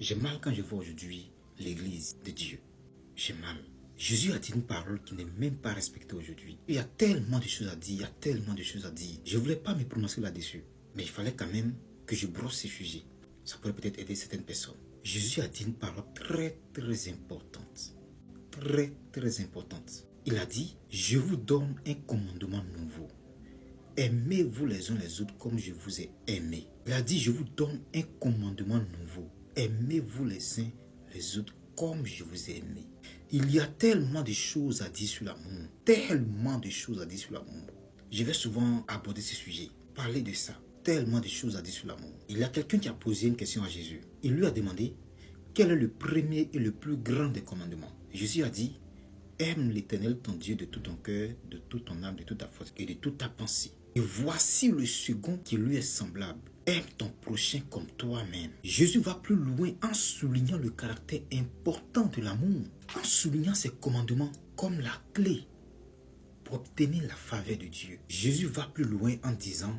J'ai mal quand je vois aujourd'hui l'église de Dieu. J'ai mal. Jésus a dit une parole qui n'est même pas respectée aujourd'hui. Il y a tellement de choses à dire, il y a tellement de choses à dire. Je ne voulais pas me prononcer là-dessus. Mais il fallait quand même que je brosse ces sujets. Ça pourrait peut-être aider certaines personnes. Jésus a dit une parole très importante. Très importante. Il a dit, je vous donne un commandement nouveau. Aimez-vous les uns les autres comme je vous ai aimé. Il a dit, je vous donne un commandement nouveau. Aimez-vous les uns les autres comme je vous ai aimé. Il y a tellement de choses à dire sur l'amour. Tellement de choses à dire sur l'amour. Je vais souvent aborder ce sujet. Parler de ça. Tellement de choses à dire sur l'amour. Il y a quelqu'un qui a posé une question à Jésus. Il lui a demandé, quel est le premier et le plus grand des commandements? Jésus a dit, aime l'Éternel ton Dieu de tout ton cœur, de toute ton âme, de toute ta force et de toute ta pensée. Et voici le second qui lui est semblable. Aime ton prochain comme toi-même. Jésus va plus loin en soulignant le caractère important de l'amour. En soulignant ses commandements comme la clé pour obtenir la faveur de Dieu. Jésus va plus loin en disant,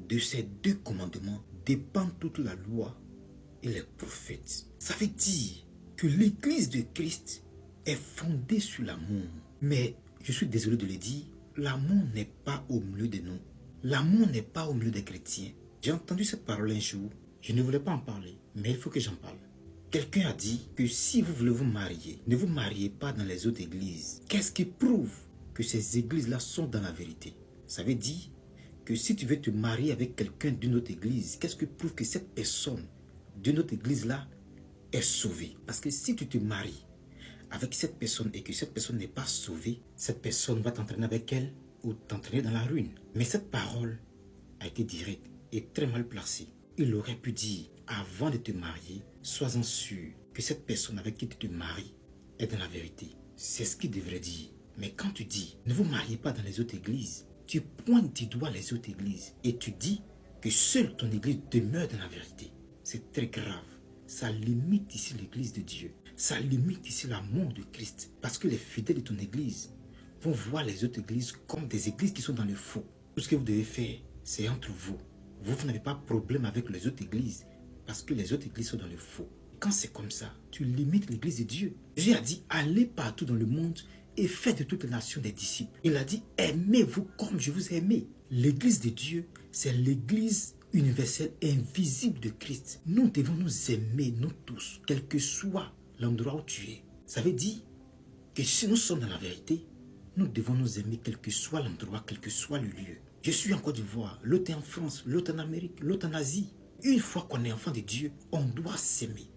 de ces deux commandements dépend toute la loi et les prophètes. Ça veut dire que l'église de Christ est fondée sur l'amour. Mais je suis désolé de le dire, l'amour n'est pas au milieu de nous. L'amour n'est pas au milieu des chrétiens. J'ai entendu cette parole un jour, je ne voulais pas en parler, mais il faut que j'en parle. Quelqu'un a dit que si vous voulez vous marier, ne vous mariez pas dans les autres églises. Qu'est-ce qui prouve que ces églises-là sont dans la vérité? Ça veut dire que si tu veux te marier avec quelqu'un d'une autre église, qu'est-ce qui prouve que cette personne d'une autre église-là est sauvée? Parce que si tu te maries avec cette personne et que cette personne n'est pas sauvée, cette personne va t'entraîner avec elle ou t'entraîner dans la ruine. Mais cette parole a été directe et très mal placée. Il aurait pu dire, avant de te marier, sois-en sûr que cette personne avec qui tu te maries est dans la vérité. C'est ce qu'il devrait dire. Mais quand tu dis, ne vous mariez pas dans les autres églises, tu pointes du doigt les autres églises et tu dis que seule ton église demeure dans la vérité. C'est très grave. Ça limite ici l'église de Dieu. Ça limite ici l'amour de Christ. Parce que les fidèles de ton église vont voir les autres églises comme des églises qui sont dans le faux. Tout ce que vous devez faire, c'est entre vous. Vous n'avez pas de problème avec les autres églises parce que les autres églises sont dans le faux. Quand c'est comme ça, tu limites l'église de Dieu. Jésus a dit, allez partout dans le monde et faites de toutes les nations des disciples. Il a dit, aimez-vous comme je vous ai aimé. L'église de Dieu, c'est l'église universelle invisible de Christ. Nous devons nous aimer, nous tous, quel que soit l'endroit où tu es. Ça veut dire que si nous sommes dans la vérité, nous devons nous aimer quel que soit l'endroit, quel que soit le lieu. Je suis en Côte d'Ivoire, l'autre est en France, l'autre en Amérique, l'autre en Asie. Une fois qu'on est enfant de Dieu, on doit s'aimer.